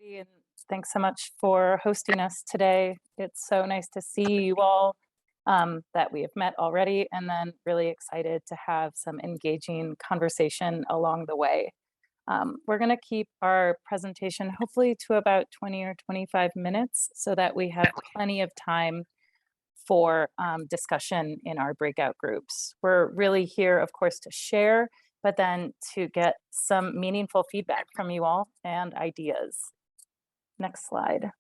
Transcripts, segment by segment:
And thanks so much for hosting us today. It's so nice to see you all that we have met already, and then really excited to have some engaging conversation along the way. We're going to keep our presentation hopefully to about 20 or 25 minutes so that we have plenty of time for discussion in our breakout groups. We're really here, of course, to share, but then to get some meaningful feedback from you all and ideas. Next slide.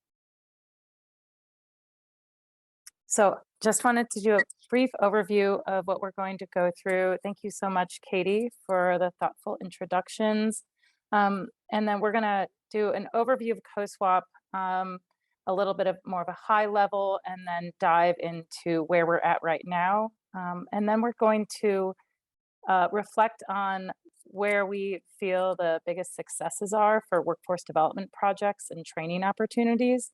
So just wanted to do a brief overview of what we're going to go through. Thank you so much, Katie, for the thoughtful introductions. And then we're going to do an overview of COSWAP, a little bit of more of a high level, and then dive into where we're at right now. And then we're going to reflect on where we feel the biggest successes are for workforce development projects and training opportunities.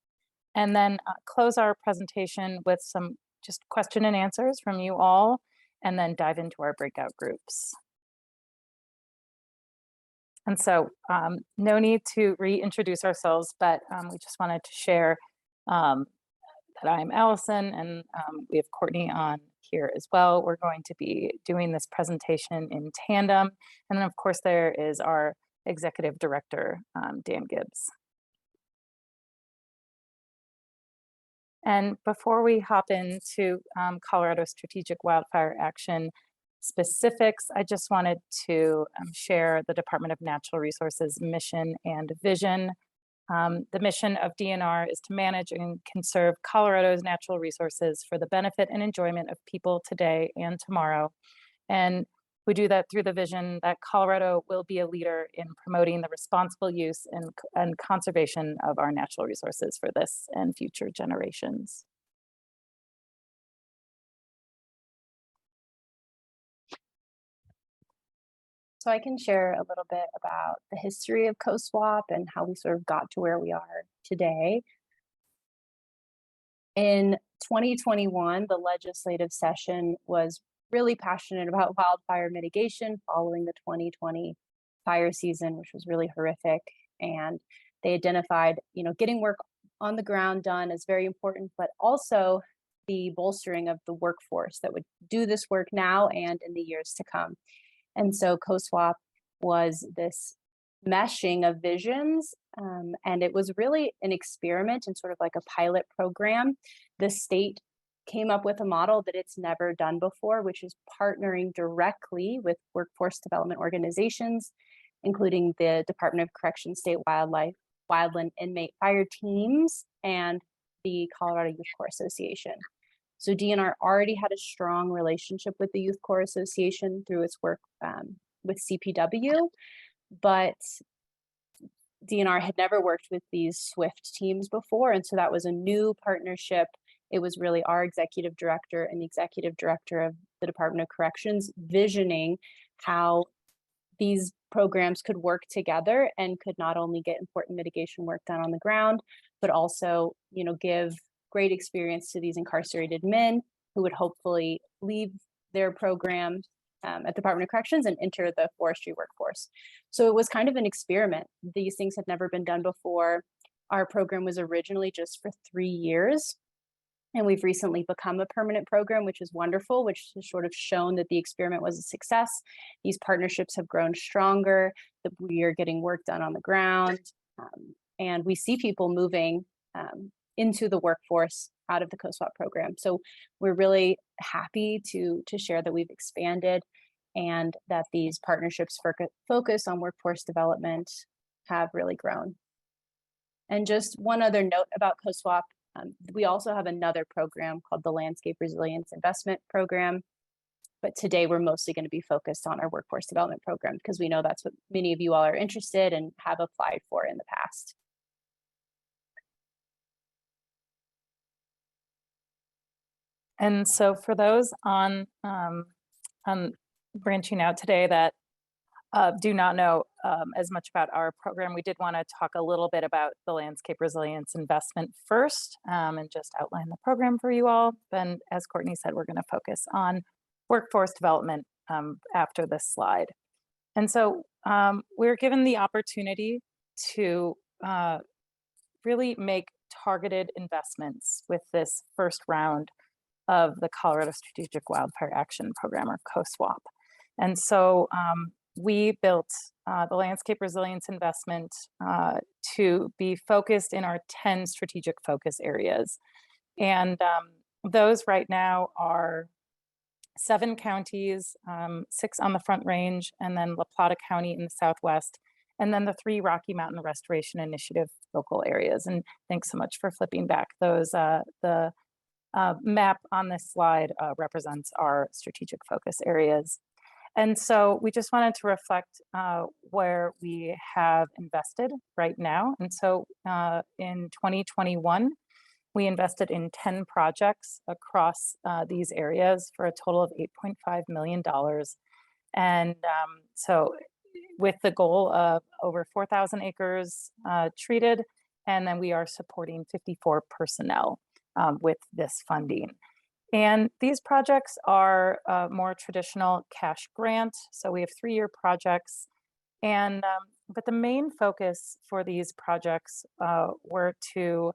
And then close our presentation with some just question and answers from you all, and then dive into our breakout groups. And so no need to reintroduce ourselves, but we just wanted to share that I'm Alison, and we have Courtney on here as well. We're going to be doing this presentation in tandem. And then of course there is our executive director, Dan Gibbs. And before we hop into Colorado Strategic Wildfire Action specifics, I just wanted to share the Department of Natural Resources mission and vision. The mission of DNR is to manage and conserve Colorado's natural resources for the benefit and enjoyment of people today and tomorrow. And we do that through the vision that Colorado will be a leader in promoting the responsible use and conservation of our natural resources for this and future generations. So I can share a little bit about the history of COSWAP and how we sort of got to where we are today. In 2021, the legislative session was really passionate about wildfire mitigation following the 2020 fire season, which was really horrific. And they identified, getting work on the ground done as very important, but also the bolstering of the workforce that would do this work now and in the years to come. And so COSWAP was this meshing of visions, and it was really an experiment and sort of like a pilot program. The state came up with a model that it's never done before, which is partnering directly with workforce development organizations, including the Department of Corrections, State Wildland Inmate Fire Teams, and the Colorado Youth Corps Association. So DNR already had a strong relationship with the Youth Corps Association through its work with CPW, but DNR had never worked with these SWIFT teams before, and so that was a new partnership. It was really our executive director and the executive director of the Department of Corrections visioning how these programs could work together and could not only get important mitigation work done on the ground, but also, give great experience to these incarcerated men who would hopefully leave their program at the Department of Corrections and enter the forestry workforce. So it was kind of an experiment. These things had never been done before. Our program was originally just for 3 years, and we've recently become a permanent program, which is wonderful, which has sort of shown that the experiment was a success. These partnerships have grown stronger, that we are getting work done on the ground, and we see people moving into the workforce out of the COSWAP program. So we're really happy to share that we've expanded and that these partnerships focus on workforce development have really grown. And just one other note about COSWAP, we also have another program called the Landscape Resilience Investment Program. But today we're mostly going to be focused on our workforce development program because we know that's what many of you all are interested and have applied for in the past. And so for those on branching out today that do not know as much about our program, we did want to talk a little bit about the Landscape Resilience Investment first and just outline the program for you all. Then, as Courtney said, we're going to focus on workforce development after this slide. And so we're given the opportunity to really make targeted investments with this first round of the Colorado Strategic Wildfire Action Program, or COSWAP. And so we built the landscape resilience investment to be focused in our 10 strategic focus areas. And those right now are 7 counties, 6 on the Front Range, and then La Plata County in the Southwest, and then the 3 Rocky Mountain Restoration Initiative local areas. And thanks so much for flipping back those. The map on this slide represents our strategic focus areas. And so we just wanted to reflect where we have invested right now. And so in 2021, we invested in 10 projects across these areas for a total of $8.5 million. And so with the goal of over 4,000 acres treated, and then we are supporting 54 personnel with this funding. And these projects are more traditional cash grant. So we have 3-year projects. And but the main focus for these projects were to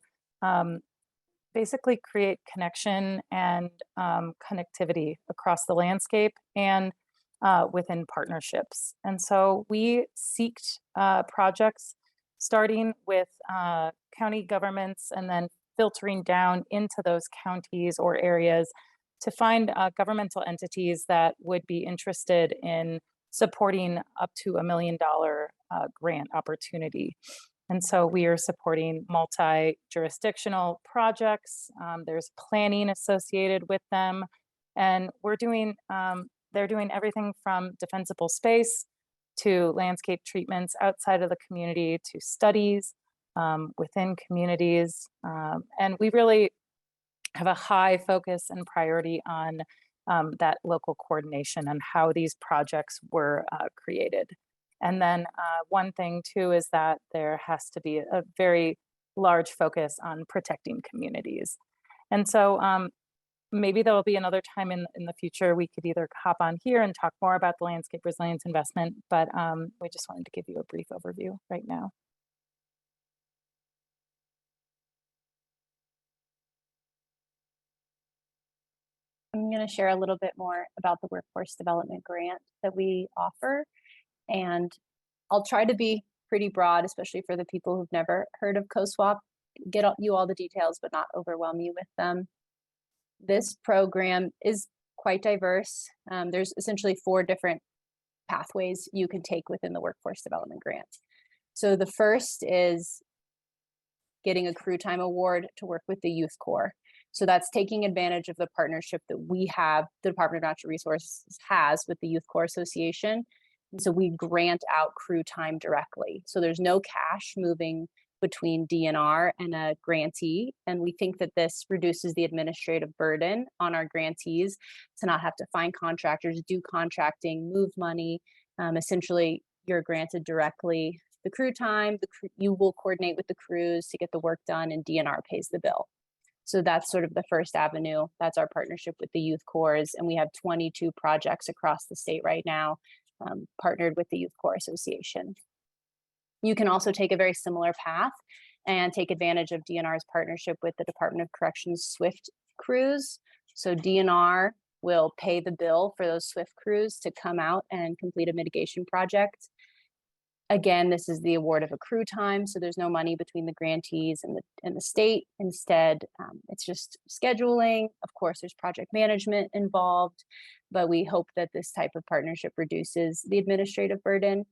basically create connection and connectivity across the landscape and within partnerships. And so we seeked projects starting with county governments and then filtering down into those counties or areas to find governmental entities that would be interested in supporting up to $1 million grant opportunity. And so we are supporting multi-jurisdictional projects. There's planning associated with them. And we're doing, they're doing everything from defensible space to landscape treatments outside of the community to studies within communities. And we really have a high focus and priority on that local coordination and how these projects were created. And then one thing too is that there has to be a very large focus on protecting communities. And so maybe there will be another time in the future we could either hop on here and talk more about the landscape resilience investment, but we just wanted to give you a brief overview right now. I'm going to share a little bit more about the workforce development grant that we offer. And I'll try to be pretty broad, especially for the people who've never heard of COSWAP, get you all the details, but not overwhelm you with them. This program is quite diverse. There's essentially 4 different pathways you can take within the workforce development grant. So the first is getting a crew time award to work with the Youth Corps. So that's taking advantage of the partnership that we have, the Department of Natural Resources has with the Youth Corps Association. And so we grant out crew time directly. So there's no cash moving between DNR and a grantee. And we think that this reduces the administrative burden on our grantees to not have to find contractors, do contracting, move money. Essentially, you're granted directly the crew time. You will coordinate with the crews to get the work done, and DNR pays the bill. So that's sort of the first avenue. That's our partnership with the Youth Corps. And we have 22 projects across the state right now partnered with the Youth Corps Association. You can also take a very similar path and take advantage of DNR's partnership with the Department of Corrections SWIFT crews. So DNR will pay the bill for those SWIFT crews to come out and complete a mitigation project. Again, this is the award of accrue time, so there's no money between the grantees and the state. Instead, it's just scheduling. Of course, there's project management involved, but we hope that this type of partnership reduces the administrative burden.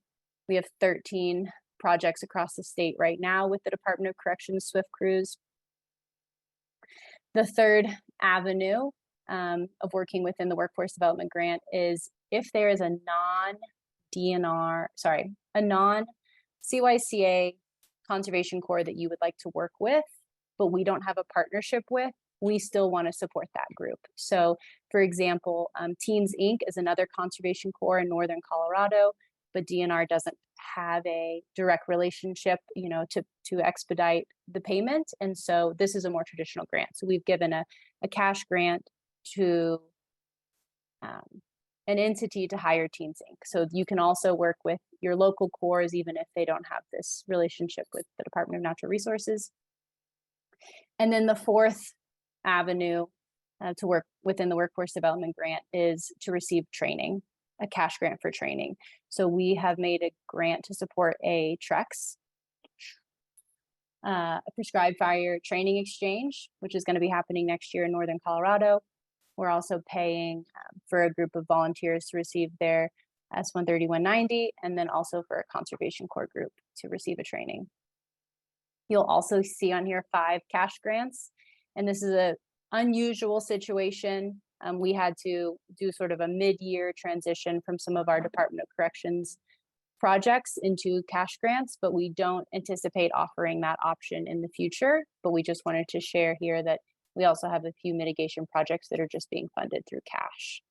We have 13 projects across the state right now with the Department of Corrections SWIFT crews. The third avenue of working within the Workforce Development Grant is if there is a non-CYCA Conservation Corps that you would like to work with, but we don't have a partnership with, we still want to support that group. So for example, Teens Inc. is another conservation corps in Northern Colorado, but DNR doesn't have a direct relationship, to expedite the payment. And so this is a more traditional grant. So we've given a cash grant to an entity to hire Teens Inc. So you can also work with your local corps even if they don't have this relationship with the Department of Natural Resources. And then the fourth avenue to work within the workforce development grant is to receive training, a cash grant for training. So we have made a grant to support a TREX, a prescribed fire training exchange, which is going to be happening next year in Northern Colorado. We're also paying for a group of volunteers to receive their S-130-190, and then also for a conservation corps group to receive a training. You'll also see on here 5 cash grants, and this is an unusual situation. We had to do sort of a mid-year transition from some of our Department of Corrections projects into cash grants, but we don't anticipate offering that option in the future. But we just wanted to share here that we also have a few mitigation projects that are just being funded through cash.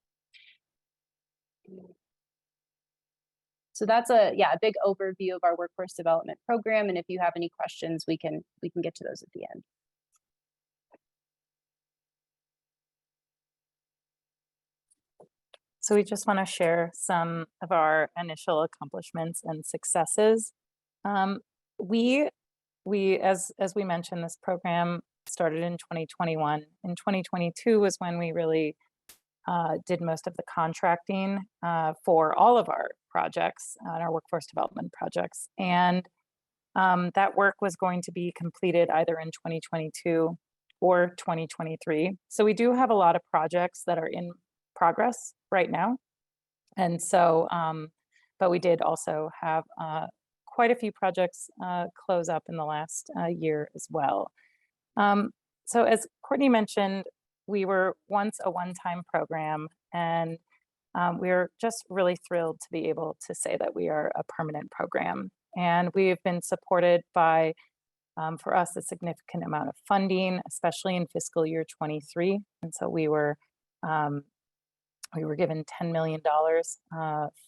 So that's a big overview of our workforce development program. And if you have any questions, we can get to those at the end. So we just want to share some of our initial accomplishments and successes. We as we mentioned, this program started in 2021. In 2022 was when we really did most of the contracting for all of our projects, our workforce development projects. And that work was going to be completed either in 2022 or 2023. So we do have a lot of projects that are in progress right now. And so, but we did also have quite a few projects close up in the last year as well. So as Courtney mentioned, we were once a one-time program, and we're just really thrilled to be able to say that we are a permanent program. And we've been supported by, for us, a significant amount of funding, especially in fiscal year 23. And so we were given $10 million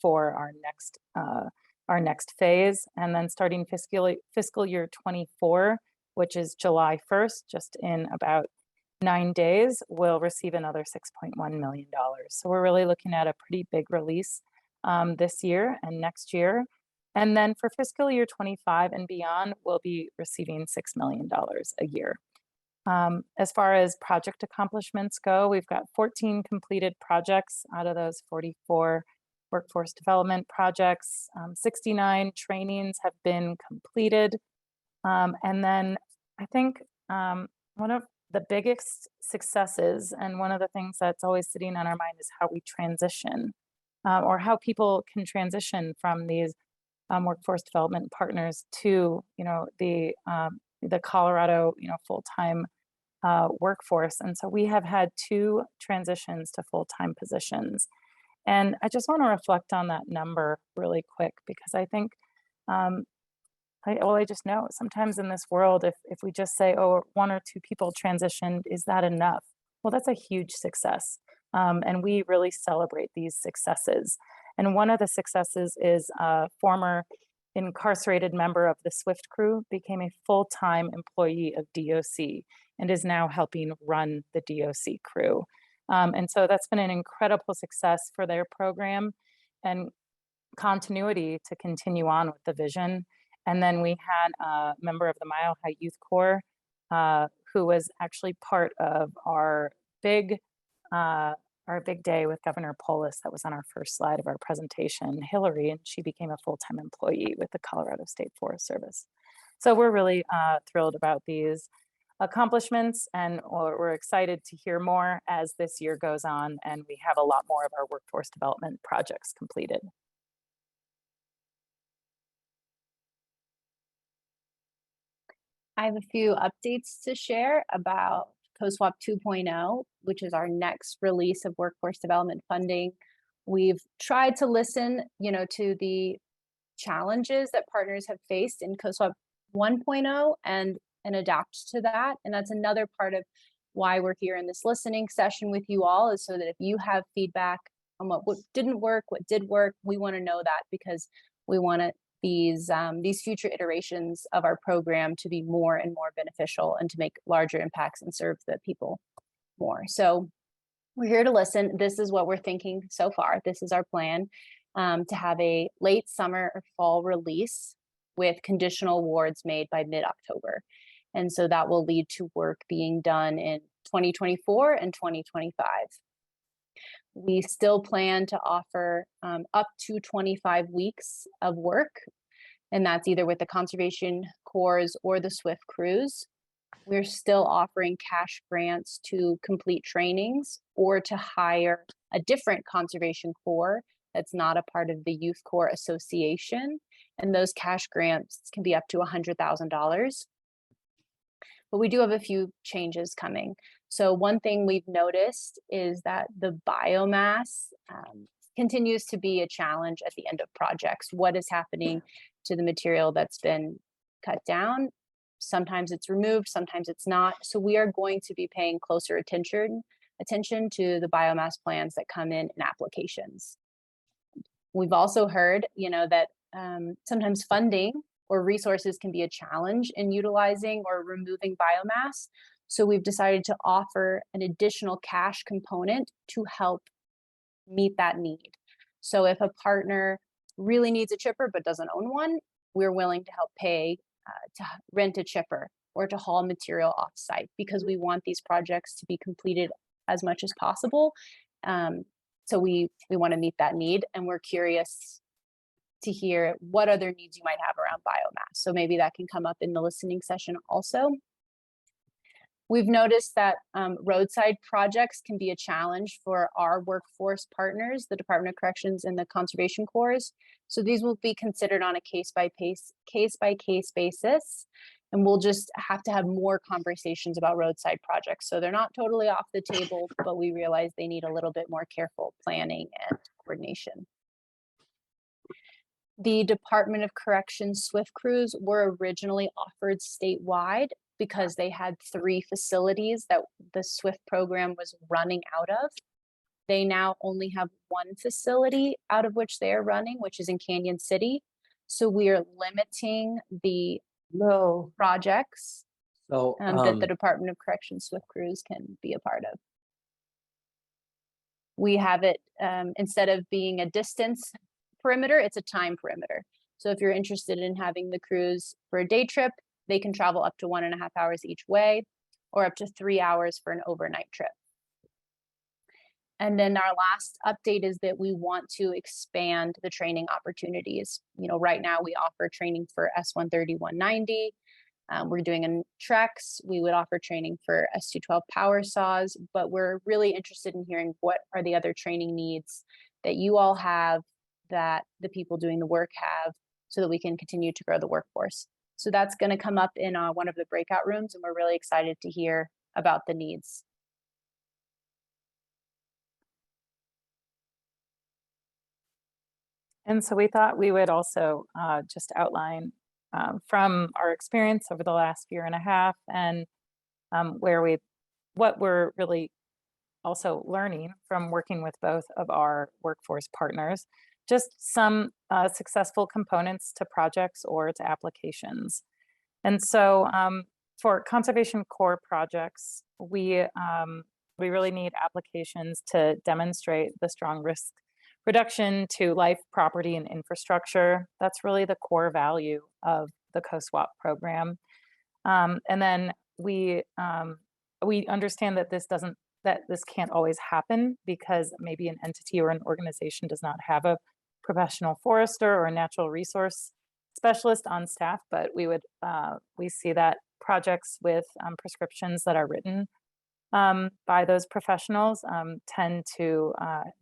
for our next phase, and then starting fiscal year 24, which is July 1st, just in about 9 days, we'll receive another $6.1 million. So we're really looking at a pretty big release this year and next year. And then for fiscal year 25 and beyond, we'll be receiving $6 million a year. As far as project accomplishments go, we've got 14 completed projects out of those 44 workforce development projects. 69 trainings have been completed. And then I think one of the biggest successes, and one of the things that's always sitting on our mind, is how we transition, or how people can transition from these workforce development partners to, the Colorado, full-time workforce. And so we have had 2 transitions to full-time positions. And I just want to reflect on that number really quick, because I think, I just know sometimes in this world, if we just say, oh, 1 or 2 people transitioned, is that enough? Well, that's a huge success. And we really celebrate these successes. And one of the successes is a former incarcerated member of the SWIFT crew became a full-time employee of DOC and is now helping run the DOC crew. And so that's been an incredible success for their program and continuity to continue on with the vision. And then we had a member of the Mile High Youth Corps who was actually part of our big day with Governor Polis that was on our first slide of our presentation, Hillary, and she became a full-time employee with the Colorado State Forest Service. So we're really thrilled about these accomplishments, and we're excited to hear more as this year goes on and we have a lot more of our workforce development projects completed. I have a few updates to share about COSWAP 2.0, which is our next release of workforce development funding. We've tried to listen, to the challenges that partners have faced in COSWAP 1.0 and adapt to that. And that's another part of why we're here in this listening session with you all, is so that if you have feedback on what didn't work, what did work, we want to know that, because we want these future iterations of our program to be more and more beneficial and to make larger impacts and serve the people more. So we're here to listen. This is what we're thinking so far. This is our plan, to have a late summer or fall release with conditional awards made by mid-October. And so that will lead to work being done in 2024 and 2025. We still plan to offer up to 25 weeks of work, and that's either with the Conservation Corps or the SWIFT crews. We're still offering cash grants to complete trainings or to hire a different conservation corps that's not a part of the Youth Corps Association. And those cash grants can be up to $100,000. But we do have a few changes coming. So one thing we've noticed is that the biomass continues to be a challenge at the end of projects. What is happening to the material that's been cut down? Sometimes it's removed, sometimes it's not. So we are going to be paying closer attention to the biomass plans that come in applications. We've also heard, that sometimes funding or resources can be a challenge in utilizing or removing biomass. So we've decided to offer an additional cash component to help meet that need. So if a partner really needs a chipper but doesn't own one, we're willing to help pay to rent a chipper or to haul material off-site, because we want these projects to be completed as much as possible. So we want to meet that need, and we're curious to hear what other needs you might have around biomass. So maybe that can come up in the listening session also. We've noticed that roadside projects can be a challenge for our workforce partners, the Department of Corrections and the Conservation Corps. So these will be considered on a case-by-case basis, and we'll just have to have more conversations about roadside projects. So they're not totally off the table, but we realize they need a little bit more careful planning and coordination. The Department of Corrections SWIFT crews were originally offered statewide because they had 3 facilities that the SWIFT program was running out of. They now only have 1 facility out of which they are running, which is in Canyon City. So we are limiting the projects that the Department of Corrections SWIFT crews can be a part of. We have it, instead of being a distance perimeter, it's a time perimeter. So if you're interested in having the crews for a day trip, they can travel up to 1.5 hours each way, or up to 3 hours for an overnight trip. And then our last update is that we want to expand the training opportunities. Right now we offer training for S130, 190. We're doing in Trex. We would offer training for S212 power saws, but we're really interested in hearing what are the other training needs that you all have, that the people doing the work have, so that we can continue to grow the workforce. So that's going to come up in one of the breakout rooms, and we're really excited to hear about the needs. And so we thought we would also just outline from our experience over the last 1.5 years, and what we're really also learning from working with both of our workforce partners, just some successful components to projects or to applications. And so for Conservation Corps projects, we really need applications to demonstrate the strong risk reduction to life, property, and infrastructure. That's really the core value of the COSWAP program. And then we understand that this can't always happen, because maybe an entity or an organization does not have a professional forester or a natural resource specialist on staff, but we see that projects with prescriptions that are written by those professionals tend to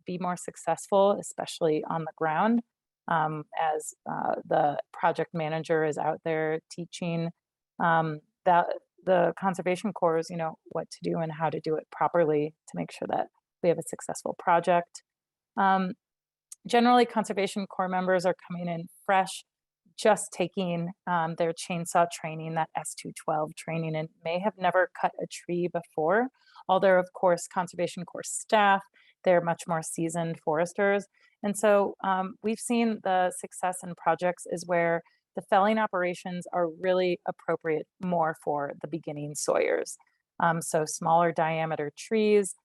be more successful, especially on the ground, as the project manager is out there teaching that the Conservation Corps, what to do and how to do it properly to make sure that we have a successful project. Generally, Conservation Corps members are coming in fresh, just taking their chainsaw training, that S212 training, and may have never cut a tree before. Although, of course, Conservation Corps staff, they're much more seasoned foresters. And so we've seen the success in projects is where the felling operations are really appropriate more for the beginning sawyers. So smaller diameter trees,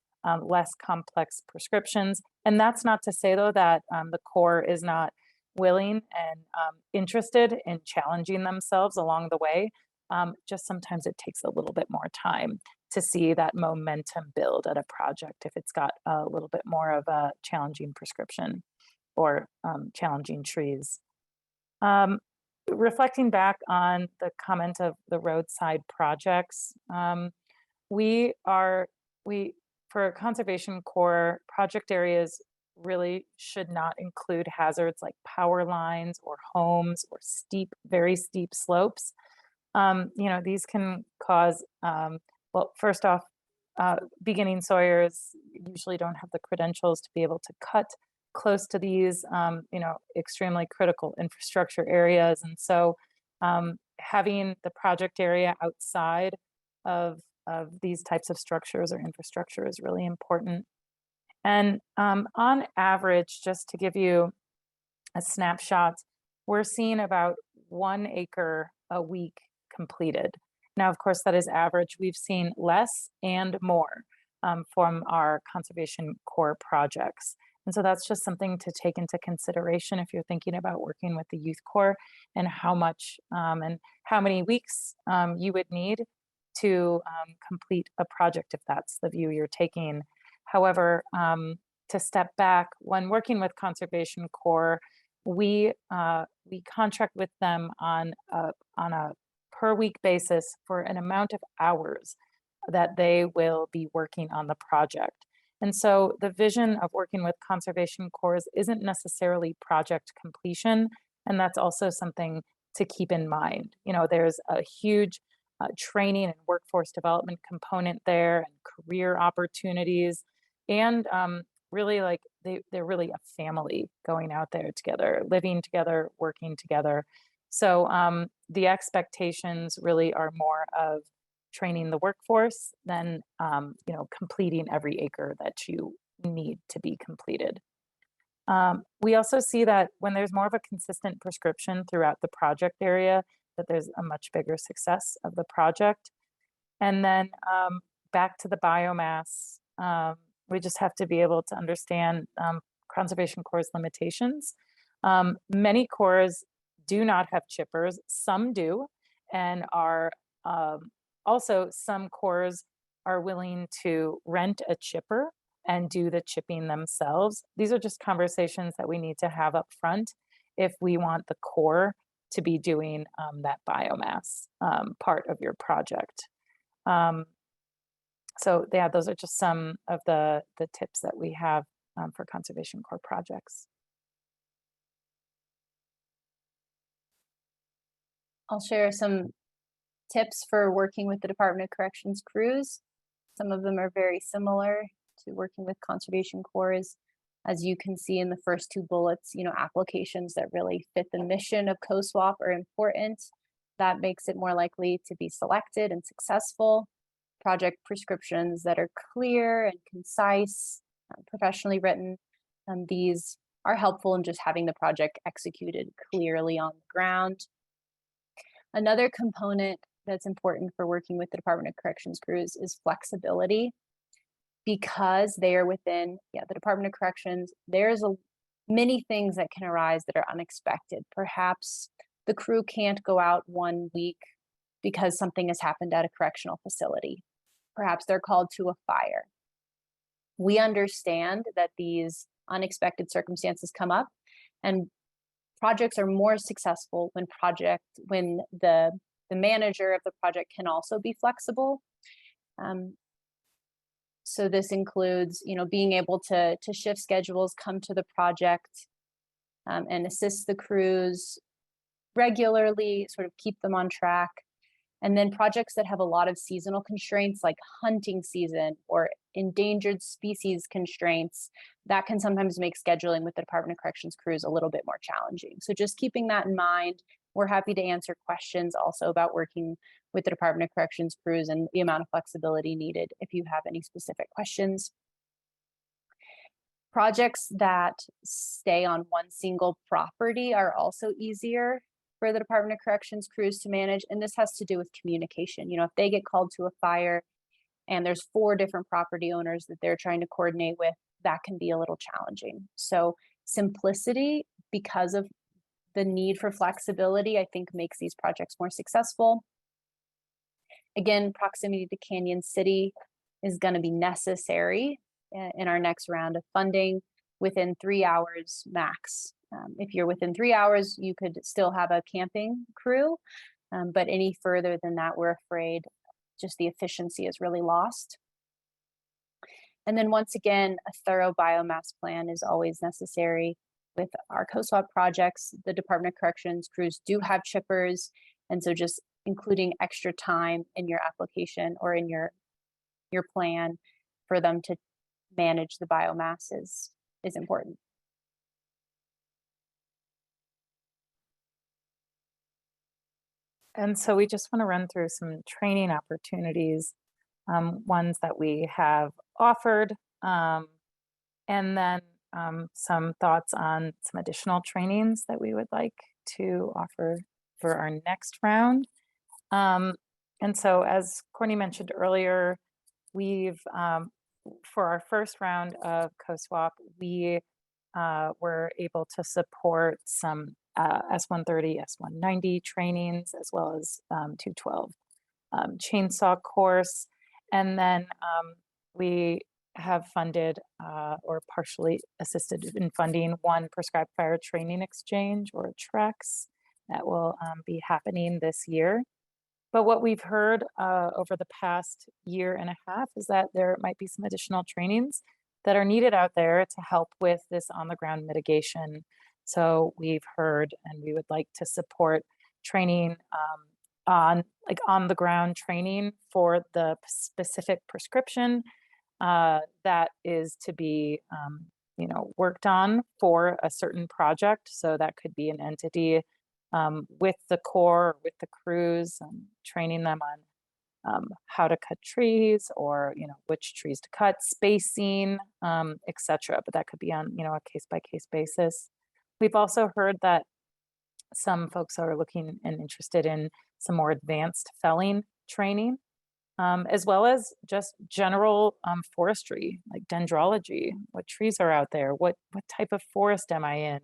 less complex prescriptions. And that's not to say, though, that the Corps is not willing and interested in challenging themselves along the way. just sometimes it takes a little bit more time to see that momentum build at a project if it's got a little bit more of a challenging prescription or challenging trees. Um, Reflecting back on the comment of the roadside projects, we are, we, for Conservation Corps, project areas really should not include hazards like power lines or homes or steep, very steep slopes. These can cause, well, first off, beginning sawyers usually don't have the credentials to be able to cut close to these, extremely critical infrastructure areas. And so having the project area outside of these types of structures or infrastructure is really important. And on average, just to give you a snapshot, we're seeing about 1 acre a week completed. Now, of course, that is average. We've seen less and more from our Conservation Corps projects. And so that's just something to take into consideration if you're thinking about working with the Youth Corps and how much and how many weeks you would need to complete a project if that's the view you're taking. However, to step back, when working with Conservation Corps, we contract with them on a per week basis for an amount of hours that they will be working on the project. And so the vision of working with Conservation Corps isn't necessarily project completion, and that's also something to keep in mind. There's a huge training and workforce development component there, and career opportunities, and really like they're really a family going out there together, living together, working together. So the expectations really are more of training the workforce than completing every acre that you need to be completed. We also see that when there's more of a consistent prescription throughout the project area, that there's a much bigger success of the project. And then back to the biomass, we just have to be able to understand Conservation Corps' limitations. Many corps do not have chippers, some do, and are also some corps are willing to rent a chipper and do the chipping themselves. These are just conversations that we need to have up front if we want the Corps to be doing that biomass part of your project. So yeah, those are just some of the tips that we have for Conservation Corps projects. I'll share some tips for working with the Department of Corrections crews. Some of them are very similar to working with Conservation Corps. As you can see in the first 2 bullets, applications that really fit the mission of COSWAP are important. That makes it more likely to be selected and successful. Project prescriptions that are clear and concise, professionally written. These are helpful in just having the project executed clearly on the ground. Another component that's important for working with the Department of Corrections crews is flexibility. Because they are within the Department of Corrections, there's many things that can arise that are unexpected. Perhaps the crew can't go out 1 week because something has happened at a correctional facility. Perhaps they're called to a fire. We understand that these unexpected circumstances come up, and projects are more successful when the manager of the project can also be flexible. So this includes, being able to shift schedules, come to the project, and assist the crews regularly, sort of keep them on track. And then projects that have a lot of seasonal constraints like hunting season or endangered species constraints, that can sometimes make scheduling with the Department of Corrections crews a little bit more challenging. So just keeping that in mind, we're happy to answer questions also about working with the Department of Corrections crews and the amount of flexibility needed if you have any specific questions. Projects that stay on one single property are also easier for the Department of Corrections crews to manage, and this has to do with communication. If they get called to a fire and there's 4 different property owners that they're trying to coordinate with, that can be a little challenging. So simplicity, because of the need for flexibility, I think makes these projects more successful. Again, proximity to Canyon City is going to be necessary in our next round of funding within 3 hours max. If you're within 3 hours, you could still have a camping crew, but any further than that, we're afraid just the efficiency is really lost. And then once again, a thorough biomass plan is always necessary. With our COSWAP projects, the Department of Corrections crews do have chippers, and so just including extra time in your application or in your plan for them to manage the biomass is important. And so we just want to run through some training opportunities, ones that we have offered, and then some thoughts on some additional trainings that we would like to offer for our next round. And so as Courtney mentioned earlier, we've, for our first round of COSWAP, we were able to support some S130, S190 trainings, as well as 212 chainsaw course. And then we have funded or partially assisted in funding one prescribed fire training exchange, or TREX, that will be happening this year. But what we've heard over the past year and a half is that there might be some additional trainings that are needed out there to help with this on-the-ground mitigation. So we've heard, and we would like to support training on the-ground training for the specific prescription that is to be, worked on for a certain project. So that could be an entity with the Corps, with the crews, training them on how to cut trees, or which trees to cut, spacing, etc. But that could be on a case-by-case basis. We've also heard that some folks are looking and interested in some more advanced felling training, as well as just general forestry, like dendrology. What trees are out there? What type of forest am I in?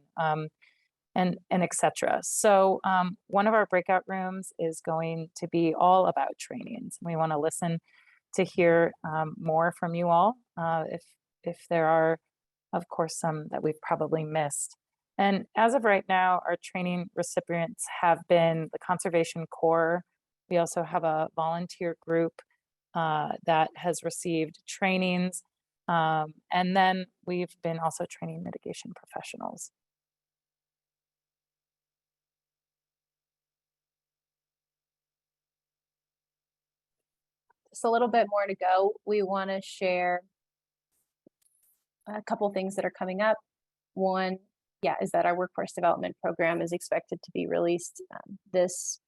And etc. So one of our breakout rooms is going to be all about trainings. We want to listen to hear more from you all, if there are, of course, some that we've probably missed. And as of right now, our training recipients have been the Conservation Corps. We also have a volunteer group that has received trainings. And then we've been also training mitigation professionals. Just a little bit more to go. We want to share a couple things that are coming up. One, is that our workforce development program is expected to be released this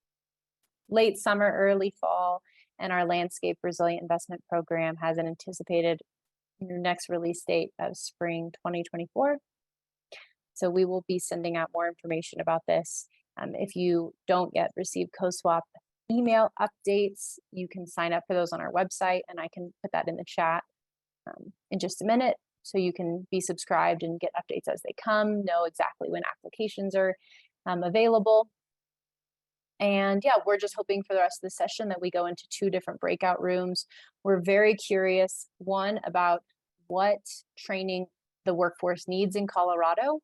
late summer, early fall, and our landscape resilient investment program has an anticipated next release date of spring 2024. So we will be sending out more information about this. If you don't yet receive COSWAP email updates, you can sign up for those on our website, and I can put that in the chat in just a minute, so you can be subscribed and get updates as they come, know exactly when applications are available. And we're just hoping for the rest of the session that we go into 2 different breakout rooms. We're very curious, one, about what training the workforce needs in Colorado,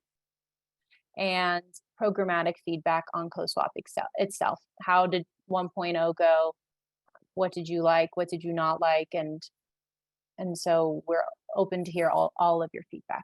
and programmatic feedback on COSWAP itself. How did 1.0 go? What did you like? What did you not like? And so we're open to hear all of your feedback.